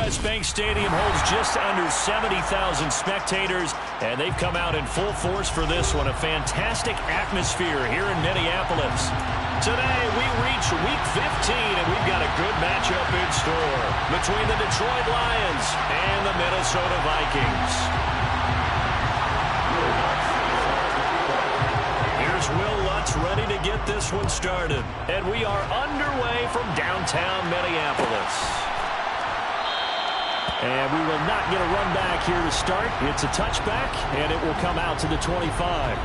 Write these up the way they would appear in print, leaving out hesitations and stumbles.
U.S. Bank Stadium holds just under 70,000 spectators, and they've come out in full force for this one. A fantastic atmosphere here in Minneapolis. Today, we reach Week 15, and we've got a good matchup in store between the Detroit Lions and the Minnesota Vikings. Here's Will Lutz ready to get this one started, and we are underway from downtown Minneapolis. And we will not get a run back here to start. It's a touchback, and it will come out to the 25.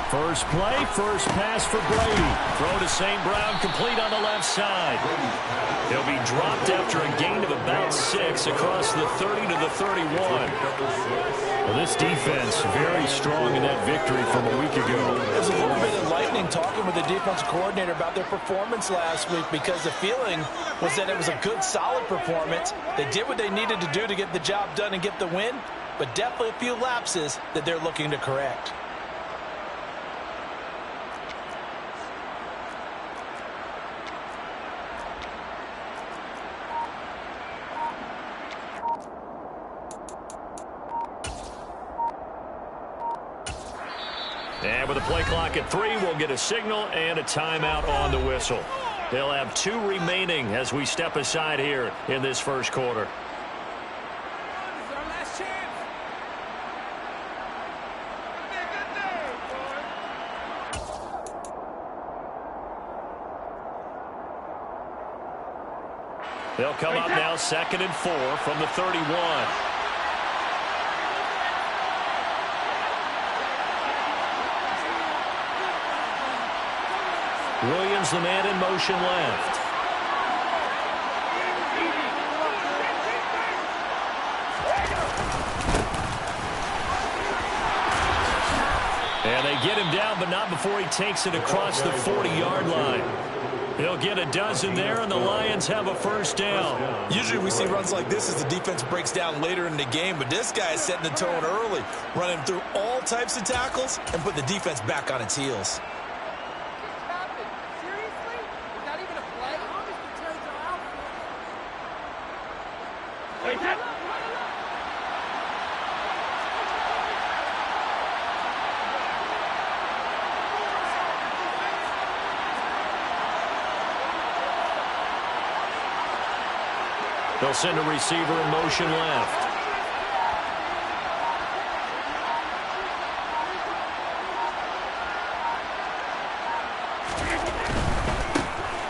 First play, first pass for Brady. Throw to St. Brown, complete on the left side. He'll be dropped after a gain of about 6 across the 30 to the 31. Well, this defense very strong in that victory from a week ago. It was a little bit enlightening talking with the defensive coordinator about their performance last week, because the feeling was that it was a good, solid performance. They did what they needed to do to get the job done and get the win, but definitely a few lapses that they're looking to correct. And with a play clock at 3, we'll get a signal and a timeout on the whistle. They'll have 2 remaining as we step aside here in this first quarter. They'll come up now 2nd and 4 from the 31. Williams, the man in motion left. And they get him down, but not before he takes it across the 40-yard line. He'll get a dozen there, and the Lions have a first down. Usually we see runs like this as the defense breaks down later in the game, but this guy is setting the tone early, running through all types of tackles and put the defense back on its heels. They'll send a receiver in motion left.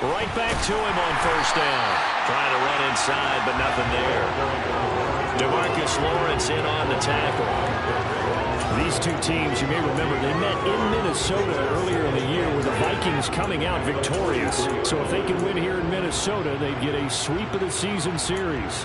Right back to him on first down. Trying to run inside, but nothing there. DeMarcus Lawrence in on the tackle. These two teams, you may remember, they met in Minnesota earlier in the year with the Vikings coming out victorious. So if they can win here in Minnesota, they'd get a sweep of the season series.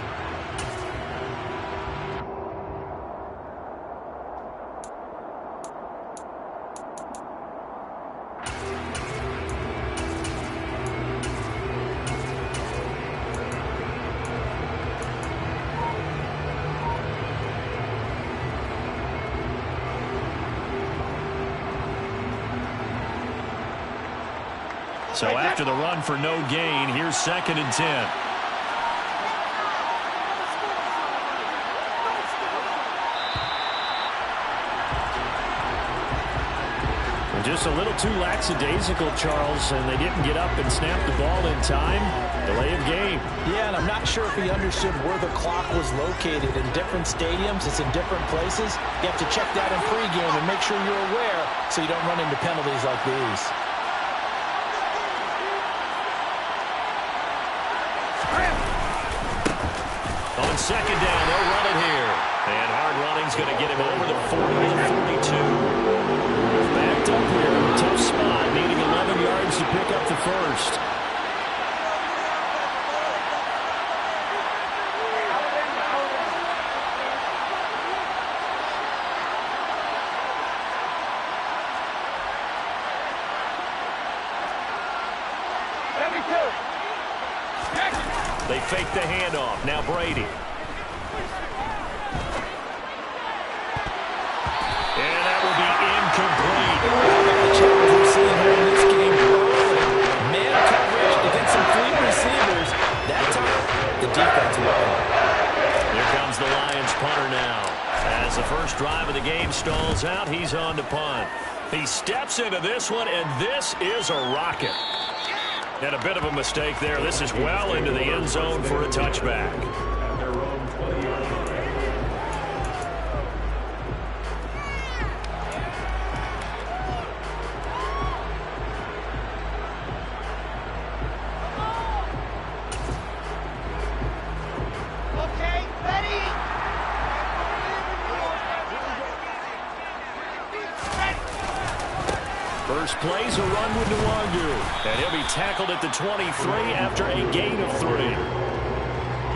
So after the run for no gain, here's 2nd and 10. And just a little too lackadaisical, Charles, and they didn't get up and snap the ball in time. Delay of game. Yeah, and I'm not sure if he understood where the clock was located. In different stadiums, it's in different places. You have to check that in pregame and make sure you're aware so you don't run into penalties like these. On 2nd down, they'll run it here. And hard running's going to get him over the 40 to 42. Backed up here in a tough spot, needing 11 yards to pick up the first. They fake the handoff. Now Brady. And that will be incomplete. How about the challenge we're seeing here in this game early? Man coverage against some fleet receivers. That time, the defense won. Here comes the Lions punter now. As the first drive of the game stalls out, he's on to punt. He steps into this one, and this is a rocket. And a bit of a mistake there. This is well into the end zone for a touchback. First play's a run with Nwangu. And he'll be tackled at the 23 after a gain of 3.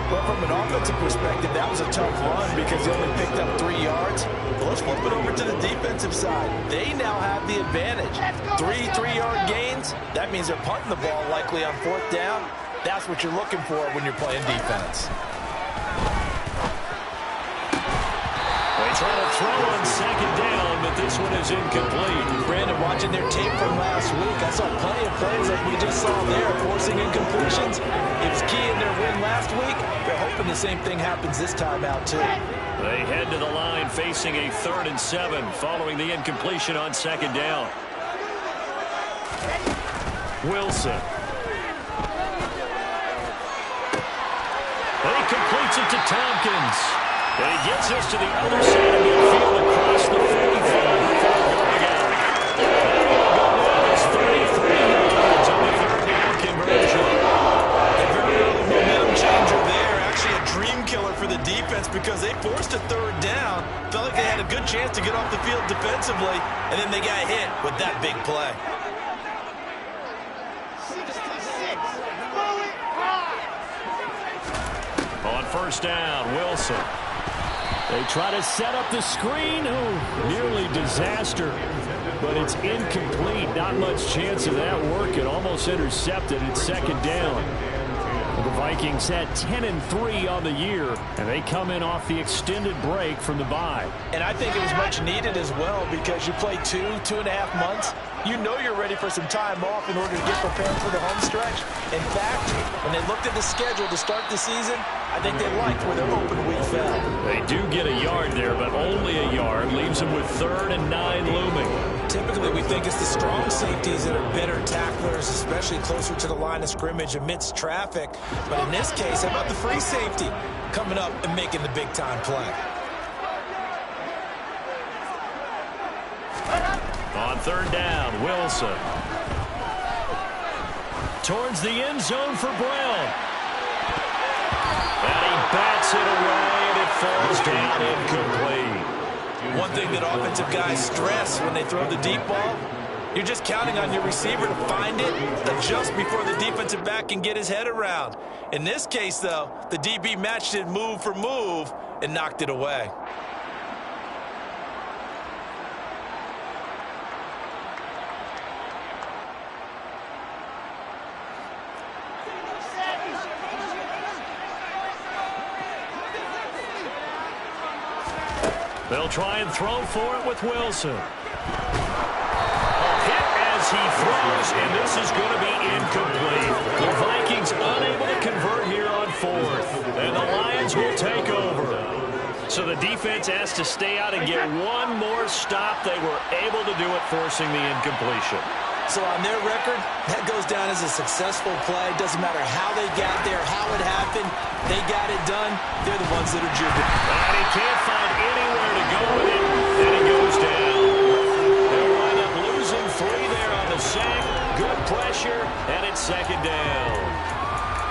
Well, from an offensive perspective, that was a tough run because he only picked up 3 yards. But let's flip it over to the defensive side. They now have the advantage. 3 3-yard gains. That means they're punting the ball likely on 4th down. That's what you're looking for when you're playing defense. They try to throw on 2nd down, but this one is incomplete. Brandon, watching their tape from last week, I saw plenty of plays like we just saw there, forcing incompletions. It was key in their win last week. They're hoping the same thing happens this time out, too. They head to the line facing a 3rd and 7 following the incompletion on 2nd down. Wilson. And he completes it to Tompkins. And he gets us to the other side of the field across the 45 before going out. That's 33 yards on the 3rd down conversion. A very early momentum changer there. Actually a dream killer for the defense because they forced a 3rd down. Felt like they had a good chance to get off the field defensively, and then they got hit with that big play. On 1st down, Wilson. They try to set up the screen. Oh, nearly disaster. But it's incomplete. Not much chance of that working. Almost intercepted. It's 2nd down. The Vikings had 10-3 on the year, and they come in off the extended break from the bye. And I think it was much needed as well because you play 2.5 months. You know you're ready for some time off in order to get prepared for the home stretch. In fact, when they looked at the schedule to start the season, I think they liked where their open week fell. They do get a yard there, but only a yard. Leaves them with 3rd and 9 looming. Typically, we think it's the strong safeties that are better tacklers, especially closer to the line of scrimmage amidst traffic. But in this case, how about the free safety coming up and making the big-time play? On 3rd down, Wilson. Towards the end zone for Brown. And he bats it away, and it falls down incomplete. One thing that offensive guys stress when they throw the deep ball, you're just counting on your receiver to find it, adjust before the defensive back can get his head around. In this case, though, the DB matched it move for move and knocked it away. They'll try and throw for it with Wilson. A hit as he throws, and this is going to be incomplete. The Vikings unable to convert here on 4th, and the Lions will take over. So the defense has to stay out and get one more stop. They were able to do it, forcing the incompletion. So on their record, that goes down as a successful play. Doesn't matter how they got there, how it happened. They got it done. They're the ones that are jubilant. And he can't find anywhere to go with it, and he goes down. They'll wind up losing 3 there on the sack. Good pressure, and it's 2nd down.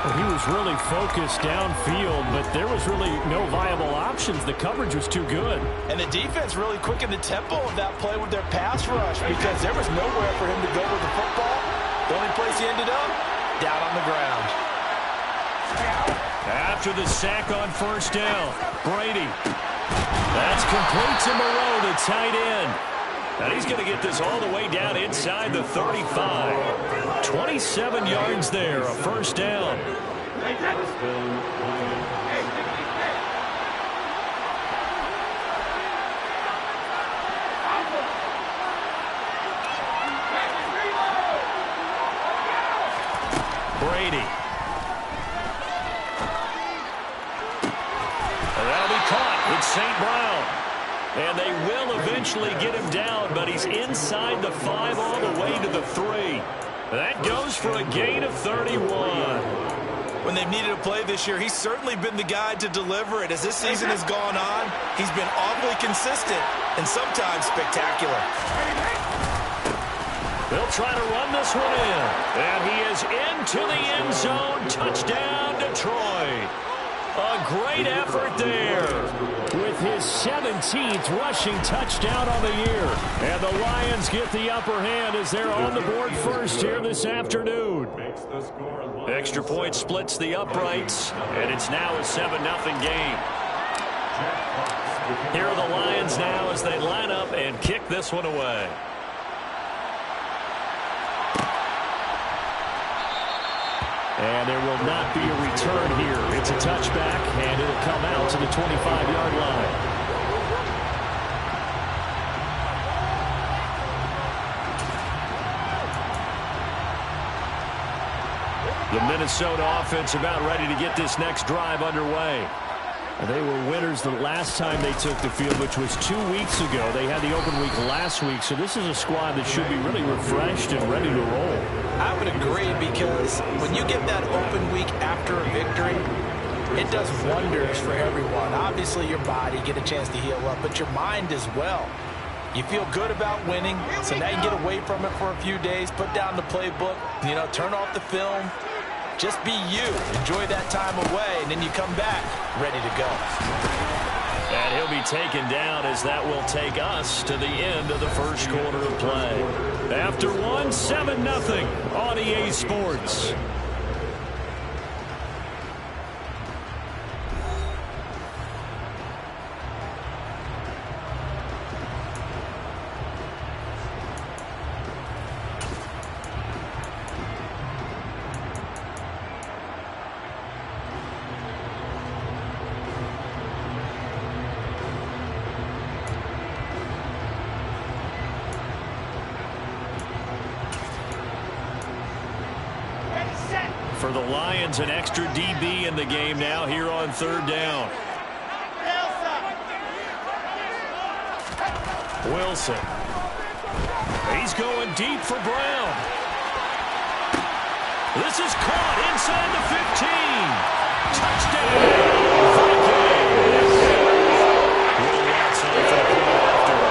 Well, he was really focused downfield, but there was really no viable options. The coverage was too good. And the defense really quickened the tempo of that play with their pass rush because there was nowhere for him to go with the football. The only place he ended up, down on the ground. After the sack on 1st down, Brady. That's complete to Moreau, the tight end. And he's going to get this all the way down inside the 35. 27 yards there, a 1st down. Brady. And that'll be caught. It's St. Brown. And they will eventually get him down, but he's inside the 5 all the way to the 3. That goes for a gain of 31. When they've needed a play this year, he's certainly been the guy to deliver it. As this season has gone on, he's been awfully consistent and sometimes spectacular. They'll try to run this one in. And he is into the end zone. Touchdown, Detroit. A great effort there. With his 17th rushing touchdown on the year. And the Lions get the upper hand as they're on the board first here this afternoon. Extra point splits the uprights, and it's now a 7-0 game. Here are the Lions now as they line up and kick this one away. And there will not be a return here. It's a touchback, and it'll come out to the 25-yard line. The Minnesota offense about ready to get this next drive underway. They were winners the last time they took the field, which was 2 weeks ago. They had the open week last week, so this is a squad that should be really refreshed and ready to roll. I would agree, because when you get that open week after a victory, it does wonders for everyone. Obviously, your body get a chance to heal up, but your mind as well. You feel good about winning, so now you get away from it for a few days, put down the playbook, turn off the film. Just be you. Enjoy that time away, and then you come back ready to go. And he'll be taken down as that will take us to the end of the first quarter of play. After one, 7-0 on EA Sports. For the Lions, an extra DB in the game now here on third down. Wilson. He's going deep for Brown. This is caught inside the 15. Touchdown, Vikings. Will Watson for the point after.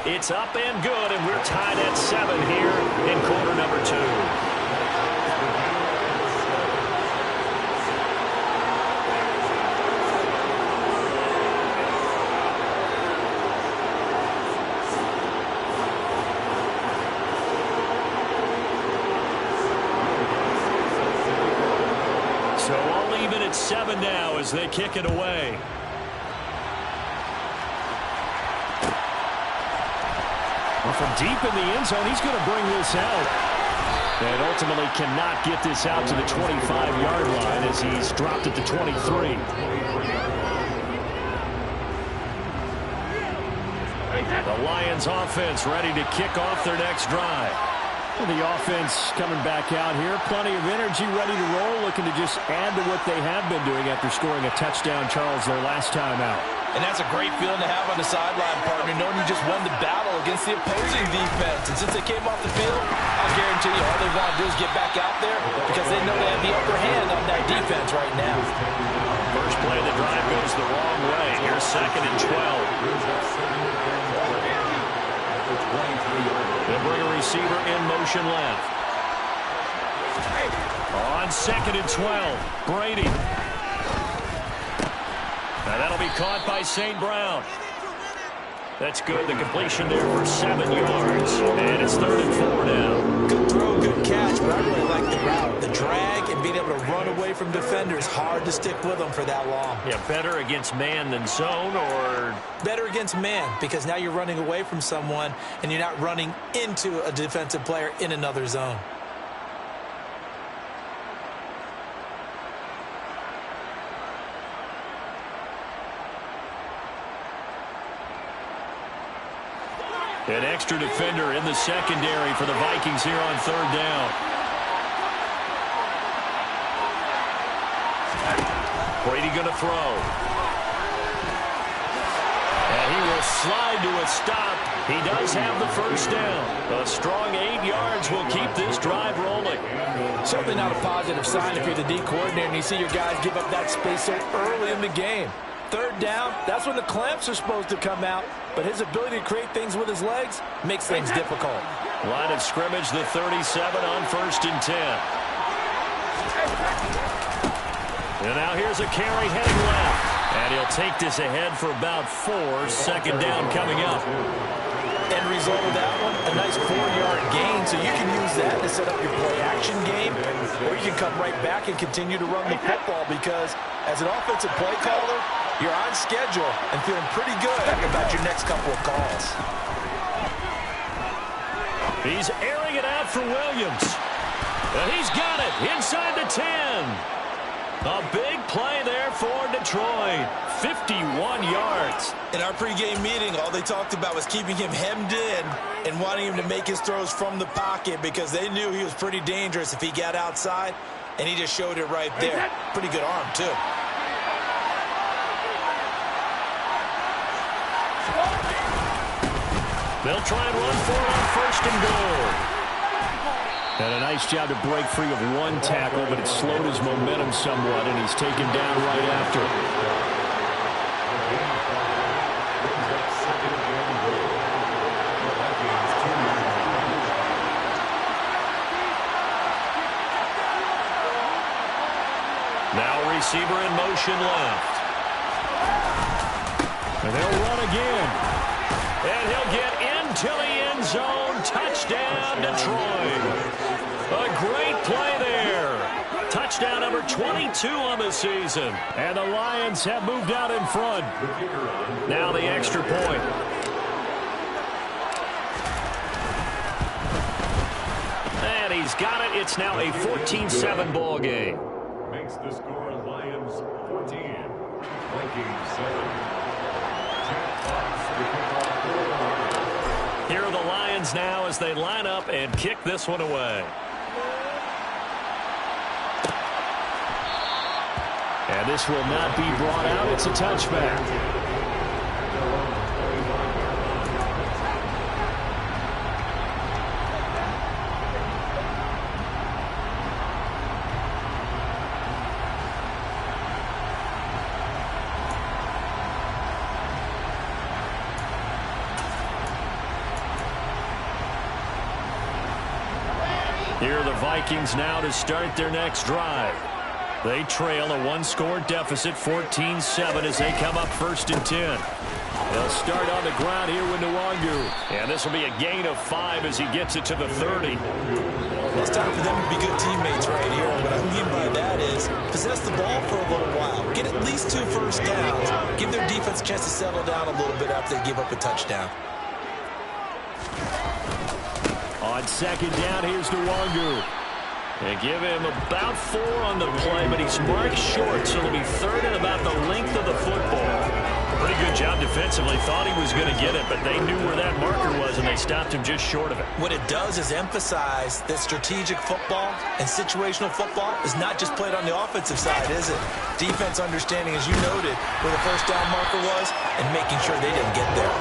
It's up and good, and we're tied at 7 here in quarter number 2. So all even at 7 now as they kick it away. Well, from deep in the end zone, he's going to bring this out. And ultimately cannot get this out to the 25-yard line as he's dropped at the 23. The Lions offense ready to kick off their next drive. Well, the offense coming back out here. Plenty of energy, ready to roll, looking to just add to what they have been doing after scoring a touchdown, Charles, their last time out. And that's a great feeling to have on the sideline, partner, knowing you just won the battle against the opposing defense. And since they came off the field, I'll guarantee you all they want to do is get back out there because they know they have the upper hand on that defense right now. First play of the drive goes the wrong way. Here's 2nd and 12. They'll bring a receiver in motion left. On 2nd and 12, Brady. Now that'll be caught by St. Brown. That's good. The completion there for 7 yards. And it's 3rd and 4 now. Good throw, good catch, but I really like the route. The drag and being able to run away from defenders, hard to stick with them for that long. Yeah, better against man than zone, or? Better against man, because now you're running away from someone and you're not running into a defensive player in another zone. An extra defender in the secondary for the Vikings here on third down. Brady going to throw. And he will slide to a stop. He does have the first down. A strong 8 yards will keep this drive rolling. Certainly not a positive sign if you're the D coordinator and you see your guys give up that space so early in the game. Third down, that's when the clamps are supposed to come out, but his ability to create things with his legs makes things difficult. Line of scrimmage, the 37 on 1st and 10. And now here's a carry heading left. And he'll take this ahead for about 4. Second down coming up. End result of that one, a nice 4-yard gain, so you can use that to set up your play-action game, or you can come right back and continue to run the football because as an offensive play caller, you're on schedule and feeling pretty good about your next couple of calls. He's airing it out for Williams. And he's got it inside the 10. A big play there for Detroit. 51 yards. In our pregame meeting, all they talked about was keeping him hemmed in and wanting him to make his throws from the pocket because they knew he was pretty dangerous if he got outside, and he just showed it right there. Pretty good arm, too. They'll try and run for it on 1st and goal. And a nice job to break free of one tackle, but it slowed his momentum somewhat, and he's taken down right after. Now receiver in motion left. And they'll run again. And he'll get into the end zone. Touchdown, Detroit. A great play there. Touchdown number 22 on the season. And the Lions have moved out in front. Now the extra point. And he's got it. It's now a 14-7 ball game. Makes the score Lions 14, Vikings 7. Here are the Lions now as they line up and kick this one away. And this will not be brought out. It's a touchback. Here are the Vikings now to start their next drive. They trail a one-score deficit, 14-7, as they come up 1st and 10. They'll start on the ground here with Nwangu. And this will be a gain of 5 as he gets it to the 30. It's time for them to be good teammates right here. What I mean by that is possess the ball for a little while. Get at least 2 first downs. Give their defense a chance to settle down a little bit after they give up a touchdown. On 2nd down, here's Nwangu. They give him about 4 on the play, but he's marked short, so it'll be 3rd and about the length of the football. Pretty good job defensively. Thought he was going to get it, but they knew where that marker was, and they stopped him just short of it. What it does is emphasize that strategic football and situational football is not just played on the offensive side, is it? Defense understanding, as you noted, where the first down marker was and making sure they didn't get there.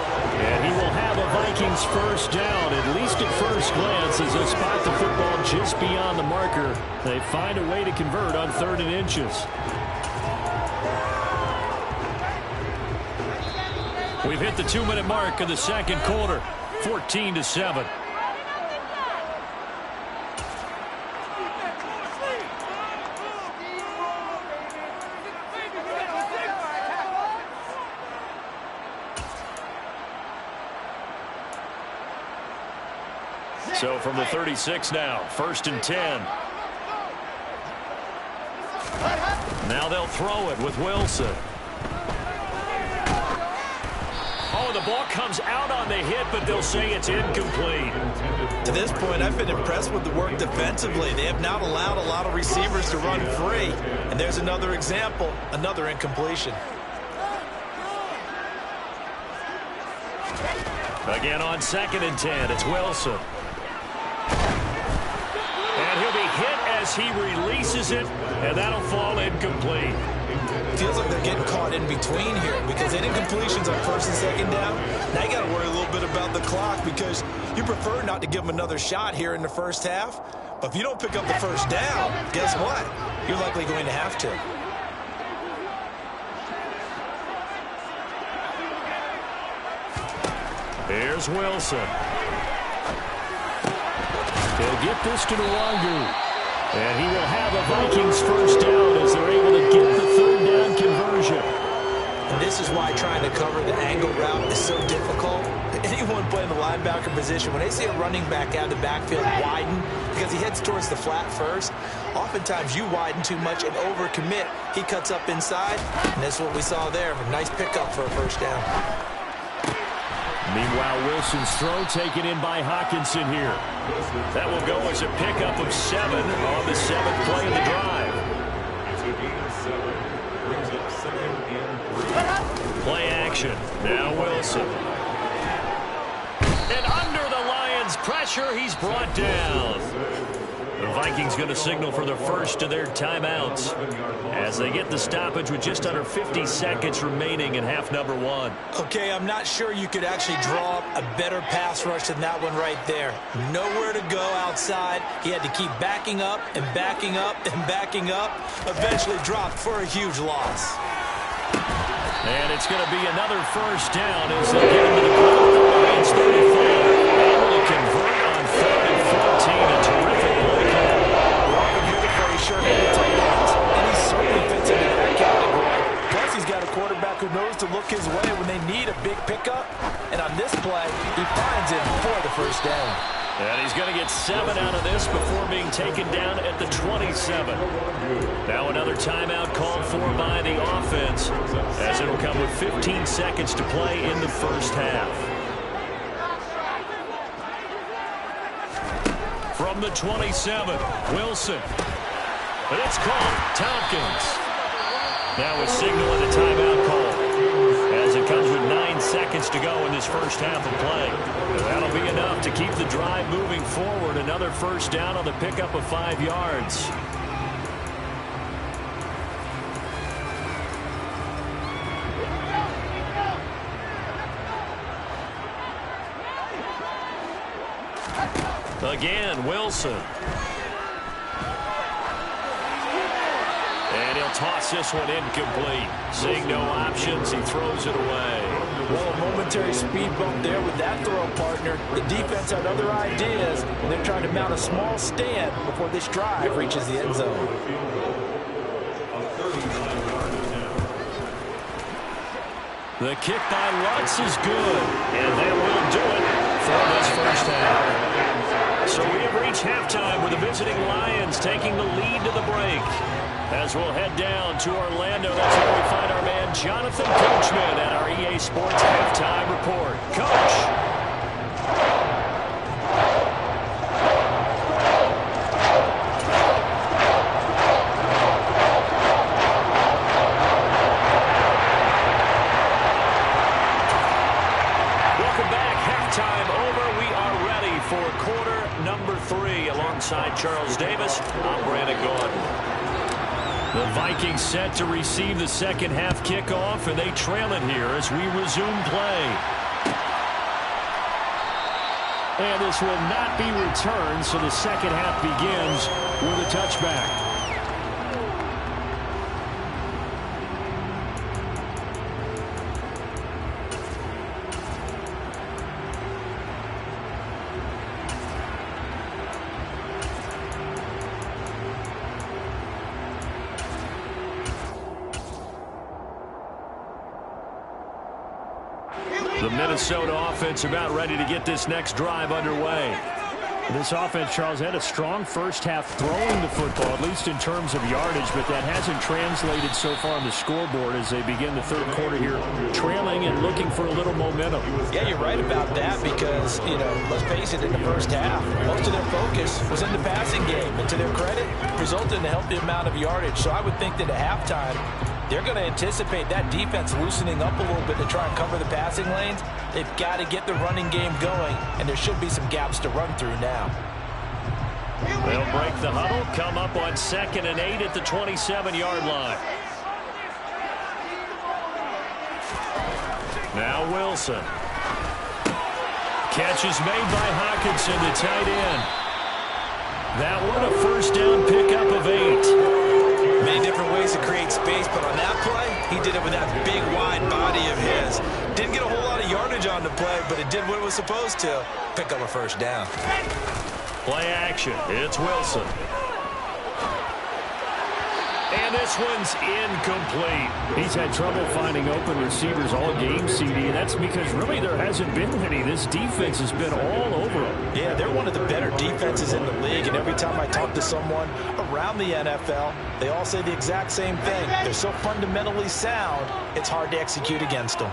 And he will have a Vikings first down, at least at first glance, as they spot the football just beyond the marker. They find a way to convert on 3rd and inches. We've hit the 2-minute mark of the second quarter, 14-7. So from the 36 now, 1st and 10. Now they'll throw it with Wilson. Oh, the ball comes out on the hit, but they'll say it's incomplete. To this point, I've been impressed with the work defensively. They have not allowed a lot of receivers to run free. And there's another example, another incompletion. Again on 2nd and 10, it's Wilson. And he'll be hit as he releases it, and that'll fall incomplete. Feels like they're getting caught in between here because incompletions on 1st and 2nd down. Now you got to worry a little bit about the clock because you prefer not to give them another shot here in the first half. But if you don't pick up the first down, guess what? You're likely going to have to. Here's Wilson. He'll get this to Nwangu. And he will have a Vikings first down as they're able to get the 3rd down conversion. And this is why trying to cover the angle route is so difficult. Anyone playing the linebacker position, when they see a running back out of the backfield widen because he heads towards the flat first, oftentimes you widen too much and overcommit. He cuts up inside, and that's what we saw there. A nice pickup for a first down. Meanwhile, Wilson's throw taken in by Hockenson here. That will go as a pickup of 7 on the 7th play of the drive. It's a gain of 7. Brings up 2nd and 3. Play action. Now Wilson. And under the Lions' pressure, he's brought down. The Vikings going to signal for the first of their timeouts as they get the stoppage with just under 50 seconds remaining in half number 1. Okay, I'm not sure you could actually draw up a better pass rush than that one right there. Nowhere to go outside. He had to keep backing up and backing up and backing up. Eventually dropped for a huge loss. And it's going to be another first down as they get into the clock. The Lions 34. Able to convert on 3rd and 14. A terrific play call. Robin beautiful, he's sure handed tight ends. And he certainly fits into that category. Plus, he's got a quarterback who knows to look his way when they need a big pickup. And on this play, he finds him for the first down. And he's going to get 7 out of this before being taken down at the 27. Now another timeout called for by the offense as it'll come with 15 seconds to play in the first half. From the 27, Wilson. But it's called Tompkins. Now a signal and a timeout call as it comes with 9 seconds to go in this first half of play. That'll be enough to keep the drive moving forward. Another first down on the pickup of 5 yards. Again, Wilson. And he'll toss this one incomplete. Seeing no options, he throws it away. Well, a momentary speed bump there with that throw partner. The defense had other ideas, and they're trying to mount a small stand before this drive reaches the end zone. The kick by Lutz is good, and that will do it for this first half. So we have reached halftime with the visiting Lions taking the lead to the break. As we'll head down to Orlando, that's where we find our man Jonathan Coachman at our EA Sports Halftime Report. Coach. Alongside Charles Davis, I'm Brandon Gordon. The Vikings set to receive the second half kickoff, and they trail it here as we resume play. And this will not be returned, so the second half begins with a touchback. The Minnesota offense about ready to get this next drive underway. This offense, Charles, had a strong first half throwing the football, at least in terms of yardage, but that hasn't translated so far on the scoreboard as they begin the third quarter here, trailing and looking for a little momentum. Yeah, you're right about that because, you know, let's face it, in the first half, most of their focus was in the passing game, and to their credit, resulted in a healthy amount of yardage. So I would think that at halftime, they're going to anticipate that defense loosening up a little bit to try and cover the passing lanes. They've got to get the running game going, and there should be some gaps to run through now. They'll break the huddle, come up on 2nd and 8 at the 27-yard line. Now Wilson. Catch is made by Hockenson, the tight end. That one a first down pickup of 8. Many different ways to create space, but on that play, he did it with that big, wide body of his. Didn't get a whole lot of yardage on the play, but it did what it was supposed to. Pick up a first down. Play action. It's Wilson. And this one's incomplete. He's had trouble finding open receivers all game, CD, and that's because really there hasn't been any. This defense has been all over them. Yeah, they're one of the better defenses in the league, and every time I talk to someone around the NFL, they all say the exact same thing. They're so fundamentally sound, it's hard to execute against them.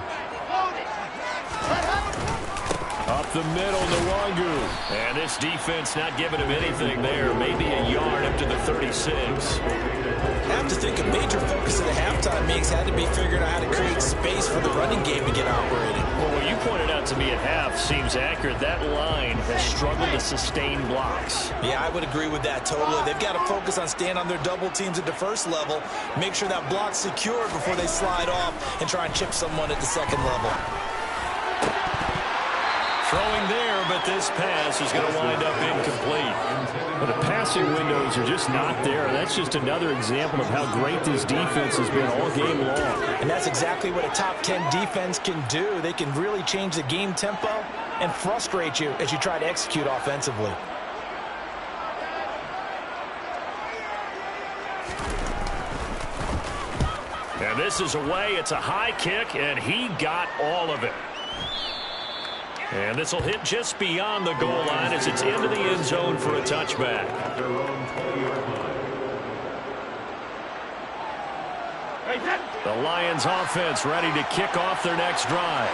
Up the middle, Nwangu. And this defense not giving him anything there. Maybe a yard up to the 36. I have to think a major focus of the halftime meetings had to be figuring out how to create space for the running game to get operating. Well, what you pointed out to me at half seems accurate. That line has struggled to sustain blocks. Yeah, I would agree with that totally. They've got to focus on staying on their double teams at the first level, make sure that block's secure before they slide off and try and chip someone at the second level. Throwing there, but this pass is going to wind up incomplete. Well, the passing windows are just not there. That's just another example of how great this defense has been all game long. And that's exactly what a top 10 defense can do. They can really change the game tempo and frustrate you as you try to execute offensively. And this is away. It's a high kick, and he got all of it. And this will hit just beyond the goal line as it's into the end zone for a touchback. The Lions offense ready to kick off their next drive.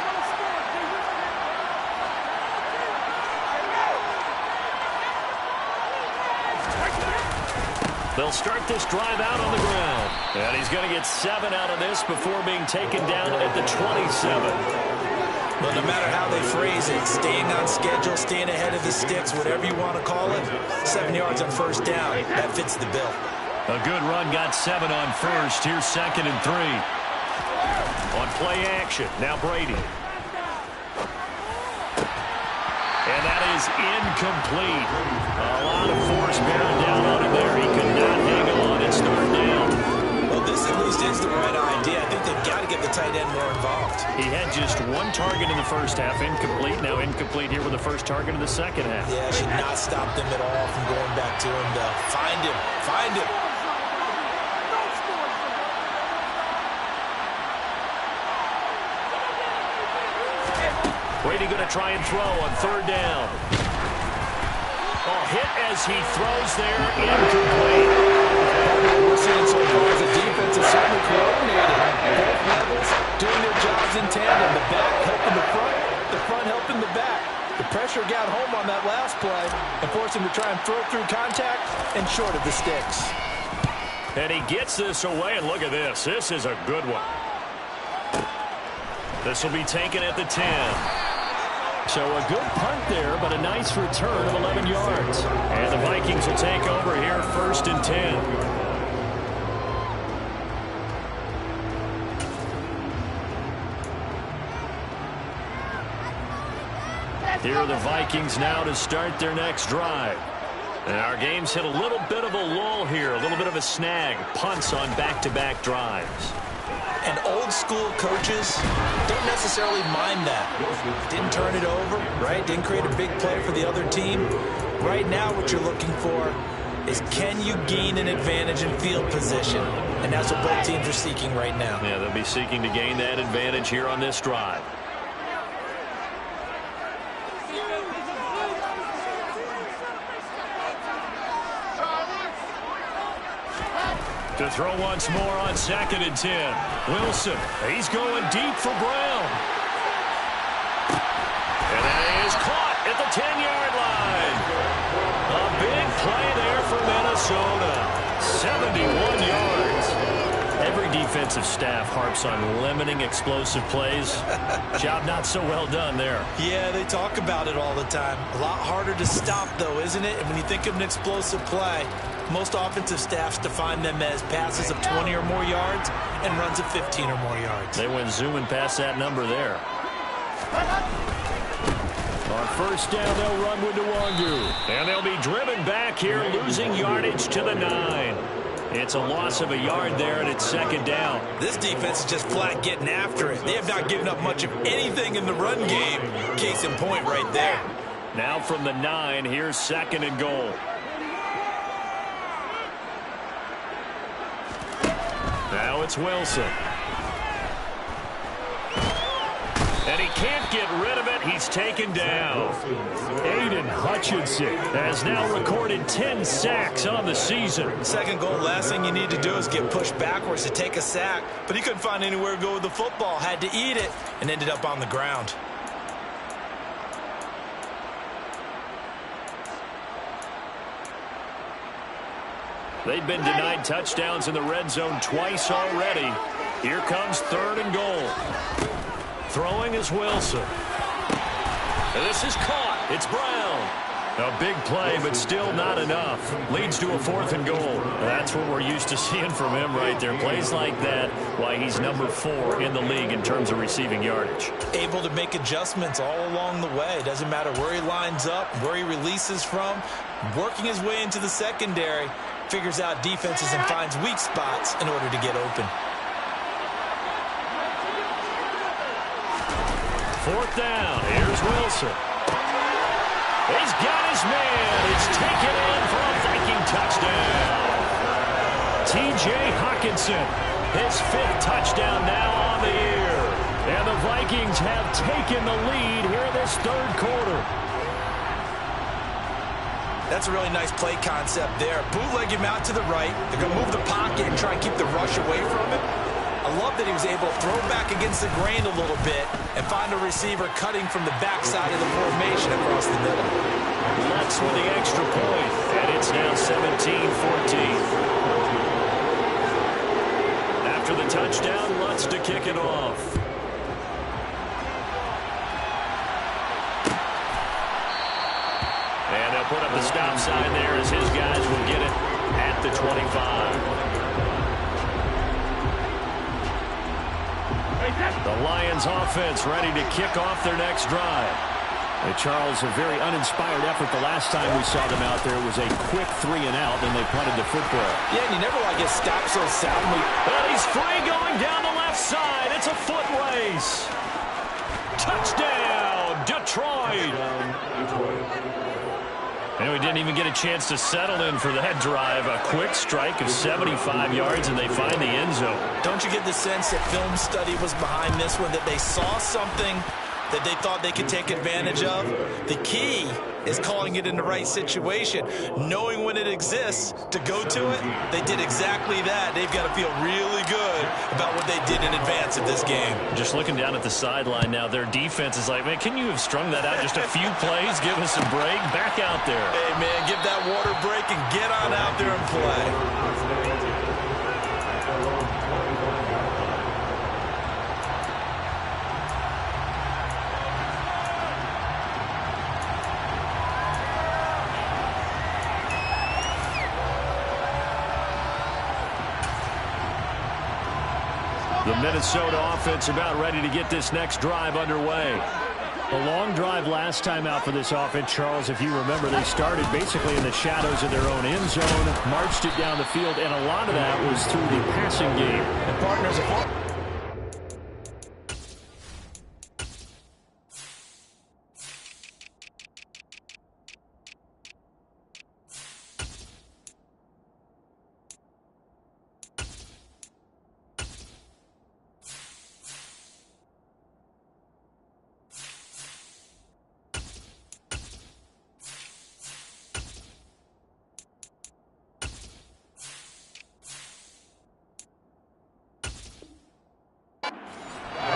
They'll start this drive out on the ground. And he's going to get 7 out of this before being taken down at the 27. Well, no matter how they phrase it, staying on schedule, staying ahead of the sticks, whatever you want to call it, 7 yards on first down, that fits the bill. A good run got 7 on first. Here's 2nd and 3. On play action, now Brady. And that is incomplete. A lot of force bearing down on him there. He could not hang on. It's 3rd down. Well, this at least is the right idea. I think they've got to get the tight end more involved. He had just 1 target in the first half, incomplete. Now incomplete here with the first target in the second half. Yeah, should not stop them at all from going back to him, though. Find him. Find him. Brady going to try and throw on 3rd down. Oh, hit as he throws there, incomplete. We're seeing so far as the defense is certainly coordinated. Both levels doing their jobs in tandem. The back helping the front helping the back. The pressure got home on that last play and forced him to try and throw through contact and short of the sticks. And he gets this away, and look at this. This is a good one. This will be taken at the 10. So a good punt there, but a nice return of 11 yards. And the Vikings will take over here, 1st and 10. Here are the Vikings now to start their next drive. And our game's hit a little bit of a lull here, a little bit of a snag. Punts on back-to-back drives. And old-school coaches don't necessarily mind that. Didn't turn it over, right? Didn't create a big play for the other team. Right now what you're looking for is can you gain an advantage in field position? And that's what both teams are seeking right now. Yeah, they'll be seeking to gain that advantage here on this drive. To throw once more on 2nd and 10. Wilson, he's going deep for Brown. And that is caught at the 10-yard line. A big play there for Minnesota. 71 yards. Every defensive staff harps on limiting explosive plays. Job not so well done there. Yeah, they talk about it all the time. A lot harder to stop, though, isn't it? And when you think of an explosive play, most offensive staffs define them as passes of 20 or more yards and runs of 15 or more yards. They went zooming past that number there. On first down, they'll run with Nwangu. And they'll be driven back here, losing yardage to the 9. It's a loss of a yard there, and it's second down. This defense is just flat getting after it. They have not given up much of anything in the run game. Case in point right there. Now from the 9, here's second and goal. Now it's Wilson. And he can't get rid of it. He's taken down. Aiden Hutchinson has now recorded 10 sacks on the season. Second goal, last thing you need to do is get pushed backwards to take a sack. But he couldn't find anywhere to go with the football. Had to eat it and ended up on the ground. They've been denied touchdowns in the red zone twice already. Here comes third and goal. Throwing is Wilson. And this is caught. It's Brown. A big play, but still not enough. Leads to a fourth and goal. That's what we're used to seeing from him right there. Plays like that, why he's number 4 in the league in terms of receiving yardage. Able to make adjustments all along the way. Doesn't matter where he lines up, where he releases from. Working his way into the secondary. Figures out defenses and finds weak spots in order to get open. Fourth down. Here's Wilson. He's got his man. It's taken in for a Viking touchdown. T.J. Hawkinson, his 5th touchdown now on the year. And the Vikings have taken the lead here this third quarter. That's a really nice play concept there. Bootleg him out to the right. They're going to move the pocket and try and keep the rush away from him. I love that he was able to throw back against the grain a little bit and find a receiver cutting from the backside of the formation across the middle. Lutz with the extra point, and it's now 17-14. After the touchdown, Lutz to kick it off. And they'll put up the stop sign there as his guys will get it at the 25. The Lions offense ready to kick off their next drive. Charles, a very uninspired effort the last time we saw them out there. It was a quick 3 and out, then they punted the football. Yeah, and you never want to get stopped so soundly. And he's free going down the left side. It's a foot race. Touchdown, Detroit. And we didn't even get a chance to settle in for that drive. A quick strike of 75 yards, and they find the end zone. Don't you get the sense that film study was behind this one, that they saw something that they thought they could take advantage of? The key is calling it in the right situation. Knowing when it exists to go to it, they did exactly that. They've got to feel really good about what they did in advance of this game. Just looking down at the sideline now, their defense is like, man, can you have strung that out just a few plays? Give us a break. Back out there. Hey, man, give that water break and get on out there and play. The Minnesota offense about ready to get this next drive underway. A long drive last time out for this offense, Charles. If you remember, they started basically in the shadows of their own end zone, marched it down the field, and a lot of that was through the passing game. And partners,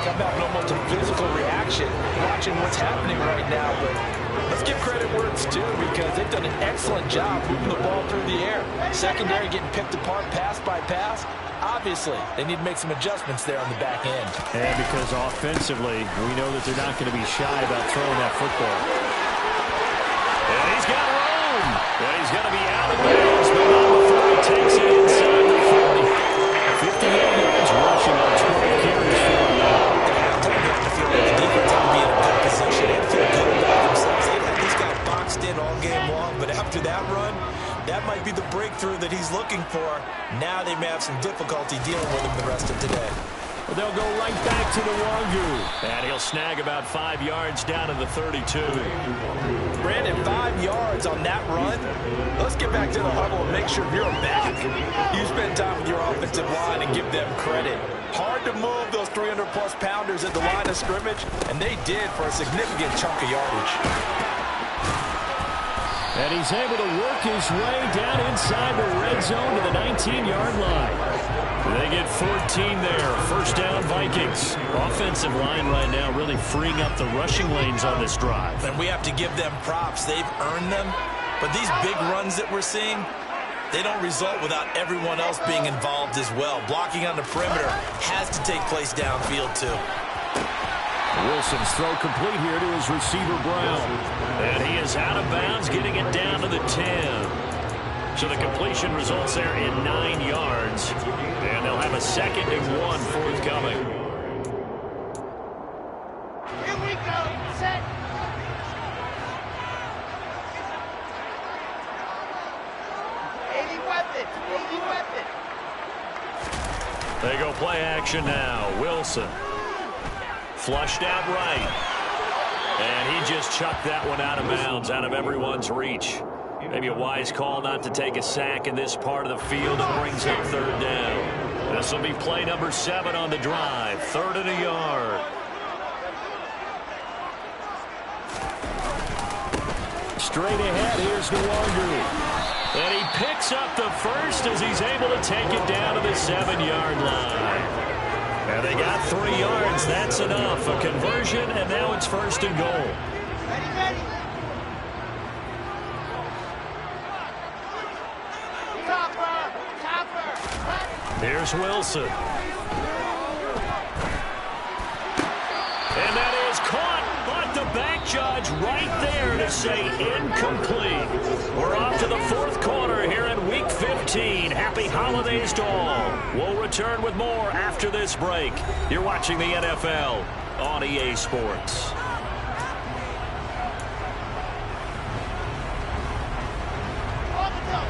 I'm having almost a physical reaction watching what's happening right now, but Let's give credit where it's due because they've done an excellent job moving the ball through the air. Secondary getting picked apart pass by pass. Obviously, they need to make some adjustments there on the back end. And because offensively, we know that they're not going to be shy about throwing that football. And he's got room. And he's going to be out of bounds, but not before he takes it inside the 40. 58 yards rushing on 12 carries for him now. The defense had to be in a good position. They feel good about themselves. They've had this guy boxed in all game long, but after that run, that might be the breakthrough that he's looking for. Now they may have some difficulty dealing with him the rest of today. Well, they'll go right back to the Wagyu. And he'll snag about 5 yards down to the 32. Brandon, 5 yards on that run. Let's get back to the huddle and make sure you're back. You spend time with your offensive line and give them credit. Hard to move those 300-plus pounders at the line of scrimmage, and they did for a significant chunk of yardage. And he's able to work his way down inside the red zone to the 19-yard line. They get 14 there. First down, Vikings. Offensive line right now really freeing up the rushing lanes on this drive. And we have to give them props. They've earned them. But these big runs that we're seeing, they don't result without everyone else being involved as well. Blocking on the perimeter has to take place downfield, too. Wilson's throw complete here to his receiver, Brown. And he is out of bounds, getting it down to the 10. So the completion results there in 9 yards. And they'll have a 2nd and 1 forthcoming. Here we go. Set. Weapon. They go play action now. Wilson. Flushed out right. And he just chucked that one out of bounds, out of everyone's reach. Maybe a wise call not to take a sack in this part of the field. It brings up 3rd down. This will be play number 7 on the drive. 3rd and a yard. Straight ahead, here's Nwangu. And he picks up the first as he's able to take it down to the 7-yard line. And they got 3 yards. That's enough. A conversion, and now it's 1st and goal. Ready. Chopper. Here's Wilson. And that is caught, but the back judge right there to say incomplete. We're off to the 4th quarter here in Week 15. Happy holidays to all. We'll return with more after this break. You're watching the NFL on EA Sports.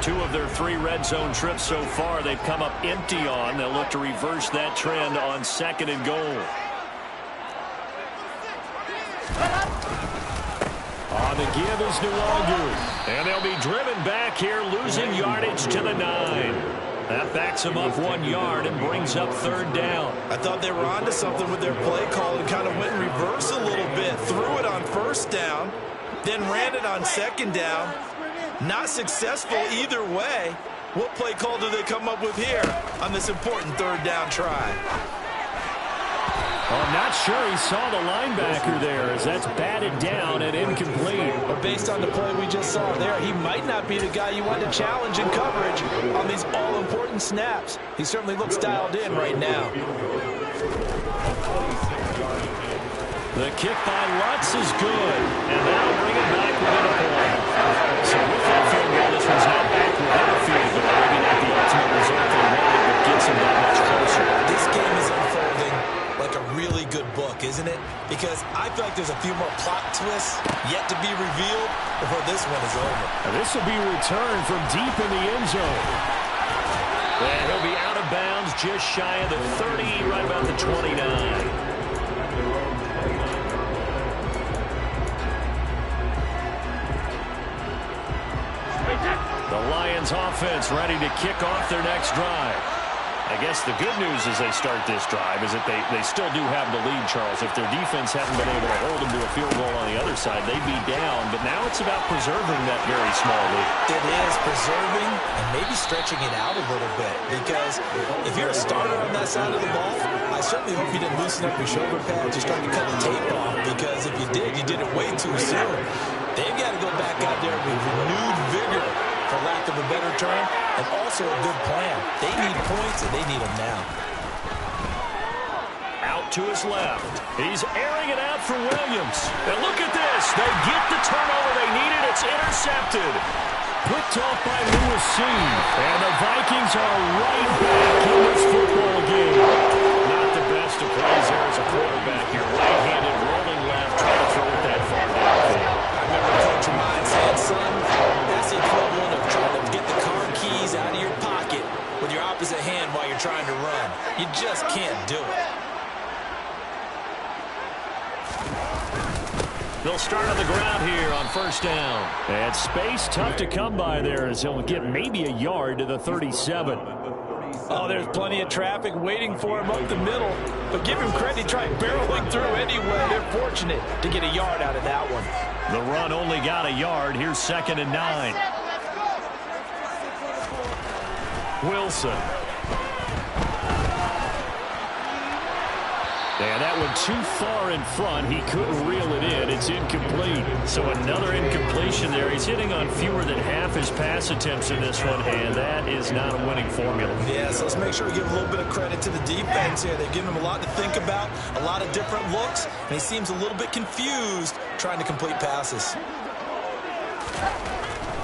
Two of their 3 red zone trips so far they've come up empty on. They'll look to reverse that trend on 2nd and goal. On the give is Nwangu. And they'll be driven back here, losing yardage to the 9. That backs them up 1 yard and brings up 3rd down. I thought they were onto something with their play call and kind of went in reverse a little bit. Threw it on 1st down, then ran it on 2nd down. Not successful either way. What play call do they come up with here on this important 3rd down try? I'm not sure he saw the linebacker there as that's batted down and incomplete. But based on the play we just saw there, he might not be the guy you want to challenge in coverage on these all-important snaps. He certainly looks dialed in right now. The kick by Lutz is good. And that'll bring it back within a point. So with that field goal, this one's not back within a field goal. Maybe not the ultimate result they wanted, but gets them that much closer. This game is unfolding like a really good book, isn't it? Because I feel like there's a few more plot twists yet to be revealed before this one is over. And this will be returned from deep in the end zone. And he'll be out of bounds just shy of the 30, right about the 29. The Lions offense ready to kick off their next drive. I guess the good news as they start this drive is that they still do have the lead, Charles. If their defense hadn't been able to hold them to a field goal on the other side, they'd be down. But now it's about preserving that very small lead. It is preserving and maybe stretching it out a little bit, because if you're a starter on that side of the ball, I certainly hope you didn't loosen up your shoulder pads or start to cut the tape off, because if you did it way too soon. They've got to go back out there with renewed vigor, for lack of a better term, and also a good plan. They need points, and they need them now. Out to his left. He's airing it out for Williams. And look at this. They get the turnover they needed. It's intercepted. Picked off by Lewis. And the Vikings are right back in this football game. Not the best of plays there as a quarterback. You're right-handed, rolling left, trying to throw it that far downfield. I remember Coach of mine saying, son, that's the equivalent of trying to get the car keys out of your pocket with your opposite hand while you're trying to run. You just can't do it. They'll start on the ground here on first down. And space tough to come by there as he'll get maybe a yard to the 37. Oh, there's plenty of traffic waiting for him up the middle. But give him credit, he tried barreling through anyway. They're fortunate to get a yard out of that one. The run only got a yard. Here's 2nd and 9. Wilson. And that one too far in front. He couldn't reel it in. It's incomplete. So another incompletion there. He's hitting on fewer than half his pass attempts in this one, and that is not a winning formula. Yeah, so let's make sure we give a little bit of credit to the defense here. They've given him a lot to think about, a lot of different looks, and he seems a little bit confused trying to complete passes.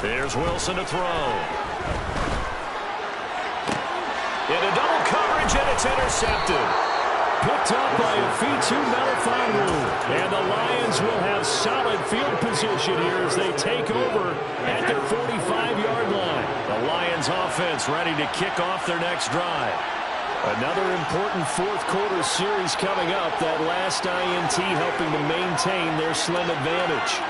There's Wilson to throw. Into double coverage, and it's intercepted. Picked up by Afitu Melifonwu. And the Lions will have solid field position here as they take over at their 45-yard line. The Lions offense ready to kick off their next drive. Another important fourth-quarter series coming up. That last INT helping to maintain their slim advantage.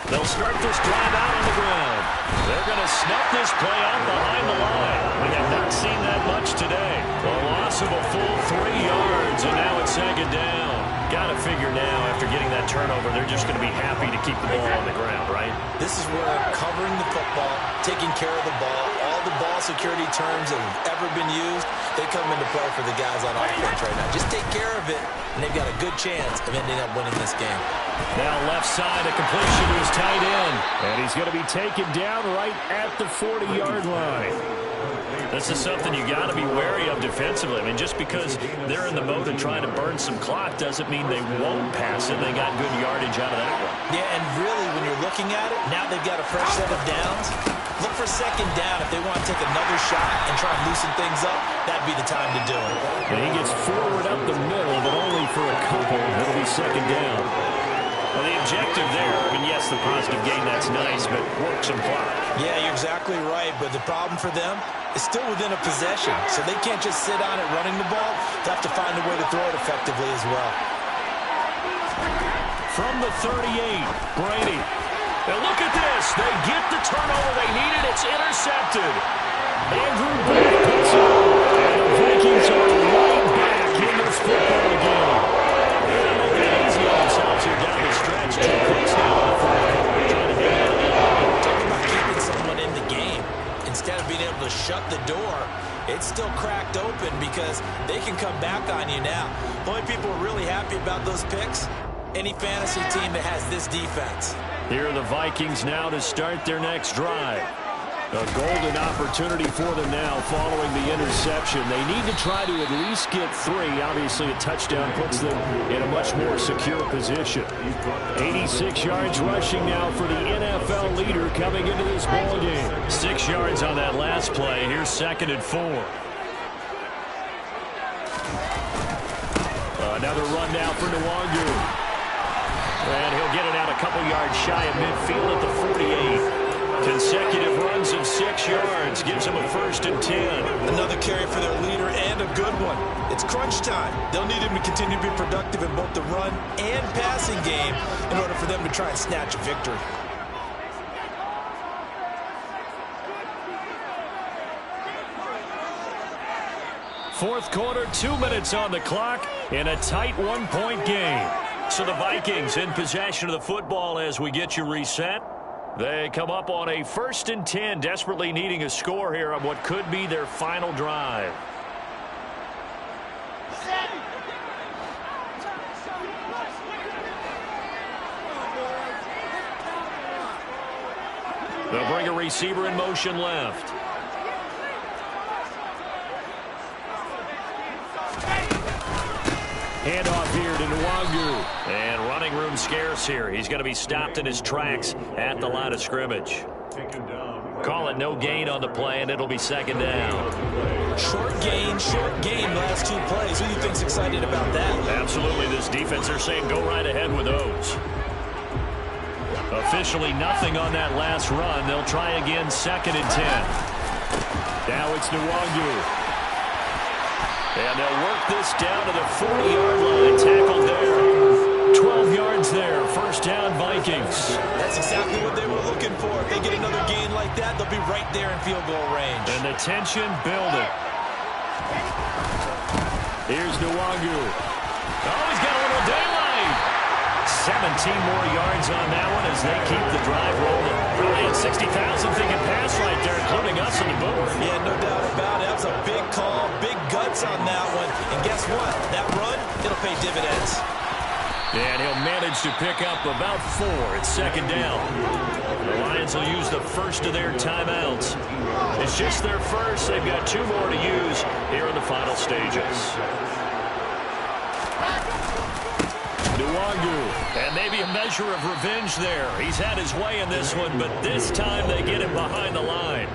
They'll start this drive out on the ground. They're going to snap this play out behind the line. We have not seen that much today. A loss of a full 3 yards, and now it's 2nd down. Got to figure now, after getting that turnover, they're just going to be happy to keep the ball on the ground, right? This is where covering the football, taking care of the ball, all the ball security terms that have ever been used, they come into play for the guys on offense right now. Just take care of it, and they've got a good chance of ending up winning this game. Now left side, a completion to his tight end. And he's going to be taken down right at the 40-yard line. This is something you got to be wary of defensively. I mean, just because they're in the mode of trying to burn some clock doesn't mean they won't pass it. They got good yardage out of that one. Yeah, and really, when you're looking at it, now they've got a fresh set of downs. Look for 2nd down. If they want to take another shot and try and loosen things up, that'd be the time to do it. And he gets forward up the middle, but only for a couple. It'll be 2nd down. Well, the objective there, I mean, yes, the positive gain, that's nice, but work some clock. Yeah, you're exactly right, but the problem for them is still within a possession, so they can't just sit on it running the ball. They have to find a way to throw it effectively as well. From the 38, Brady. Now look at this. They get the turnover they needed. It's intercepted. Andrew Beck puts it up, and the Vikings are right back in this football game. They're making it easy on themselves here down the stretch. 2 picks now in the fourth quarter. Trying to hit it. Talk about keeping someone in the game. Instead of being able to shut the door, it's still cracked open because they can come back on you now. The only people who are really happy about those picks, any fantasy team that has this defense. Here are the Vikings now to start their next drive. A golden opportunity for them now following the interception. They need to try to at least get 3. Obviously, a touchdown puts them in a much more secure position. 86 yards rushing now for the NFL leader coming into this ball game. 6 yards on that last play. Here's 2nd and 4. Another run now for Nwangu. And he'll get it out a couple yards shy of midfield at the 48. Consecutive runs of 6 yards gives him a 1st and 10. Another carry for their leader and a good one. It's crunch time. They'll need him to continue to be productive in both the run and passing game in order for them to try and snatch a victory. Fourth quarter, 2 minutes on the clock in a tight one-point game. So the Vikings in possession of the football as we get you reset. They come up on a 1st and 10, desperately needing a score here on what could be their final drive. They'll bring a receiver in motion left. Handoff here to Nwangu. And running room scarce here. He's going to be stopped in his tracks at the line of scrimmage. Call it no gain on the play, and it'll be 2nd down. Short gain, last 2 plays. Who do you think's excited about that? Absolutely, this defense, they're saying go right ahead with those. Officially nothing on that last run. They'll try again, 2nd and 10. Now it's Nwangu. And they'll work this down to the 40-yard line. Tackled there. 12 yards there. 1st down, Vikings. That's exactly what they were looking for. If they get another gain like that, they'll be right there in field goal range. And the tension building. Here's Nwangu. Oh, he's got a little daylight. 17 more yards on that one as they keep the drive rolling. Probably at 60,000 thinking pass right there, including us in the booth. Yeah, no doubt about it. That was a big call, big guts on that one. And guess what? That run, it'll pay dividends. And he'll manage to pick up about 4. It's 2nd down. The Lions will use the first of their timeouts. It's just their first. They've got 2 more to use here in the final stages. Nwangu, and maybe a measure of revenge there. He's had his way in this one, but this time they get him behind the line.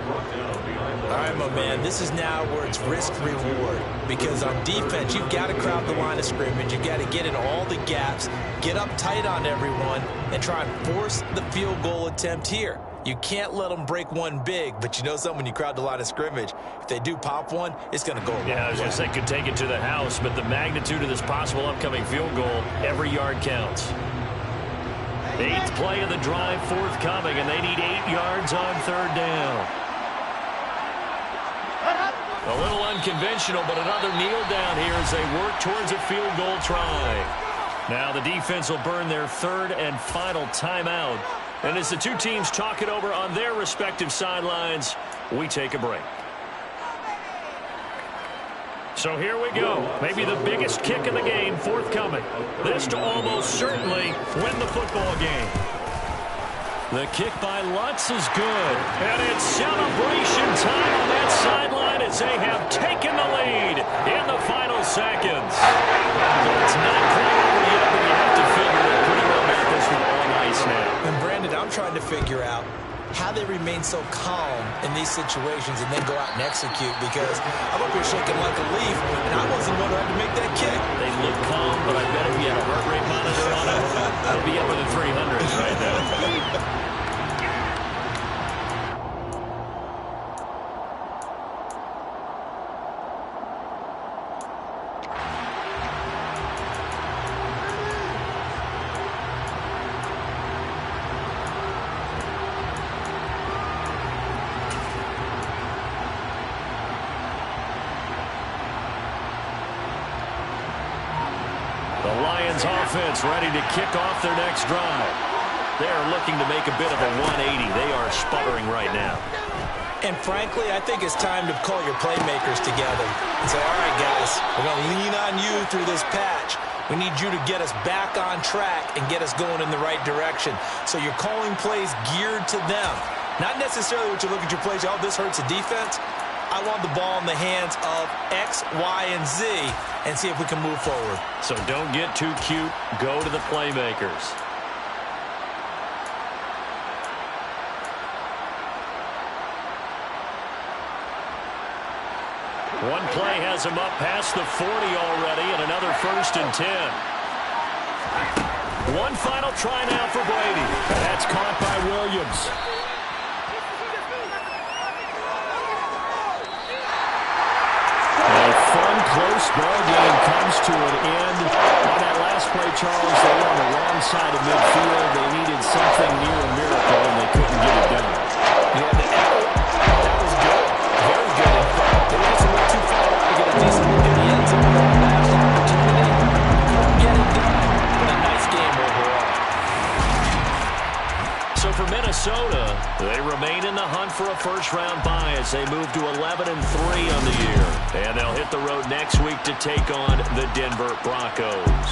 All right, my man, this is now where it's risk-reward. Because on defense, you've got to crowd the line of scrimmage. You've got to get in all the gaps, get up tight on everyone, and try and force the field goal attempt here. You can't let them break one big, but you know something, when you crowd the line of scrimmage, if they do pop one, it's going to go a long way. I was going to say could take it to the house, but the magnitude of this possible upcoming field goal, every yard counts. 8th play of the drive forthcoming, and they need 8 yards on 3rd down. A little unconventional, but another kneel down here as they work towards a field goal try. Now the defense will burn their 3rd and final timeout. And as the 2 teams talk it over on their respective sidelines, we take a break. So here we go. Maybe the biggest kick of the game forthcoming. This to almost certainly win the football game. The kick by Lutz is good. And it's celebration time on that sideline as they have taken the lead in the final seconds. It's not quite over yet, but you have to figure that pretty well got this one all nice now. And Brandon, I'm trying to figure out how they remain so calm in these situations and then go out and execute, because I'm up here shaking like a leaf, and I wasn't one who had to make that kick. They look calm, but I bet if you had a heart rate monitor on it, it'd be up in the 300s right now. Offense ready to kick off their next drive. They're looking to make a bit of a 180. They are sputtering right now. And frankly, I think it's time to call your playmakers together and say, all right, guys, we're going to lean on you through this patch. We need you to get us back on track and get us going in the right direction. So you're calling plays geared to them. Not necessarily what you look at your plays, oh, this hurts the defense. I want the ball in the hands of X, Y, and Z and see if we can move forward. So don't get too cute. Go to the playmakers. One play has him up past the 40 already, and another 1st and 10. One final try now for Brady. That's caught by Williams. Close ball game comes to an end. On that last play, Charles, they were on the wrong side of midfield. They needed something near a miracle, and they couldn't get it done. Yeah, that was good. Very good, in fact. They just went too far out to get a decent for a first-round bye as they move to 11-3 on the year. And they'll hit the road next week to take on the Denver Broncos.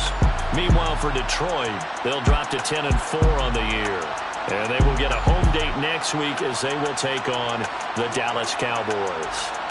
Meanwhile, for Detroit, they'll drop to 10-4 on the year. And they will get a home date next week as they will take on the Dallas Cowboys.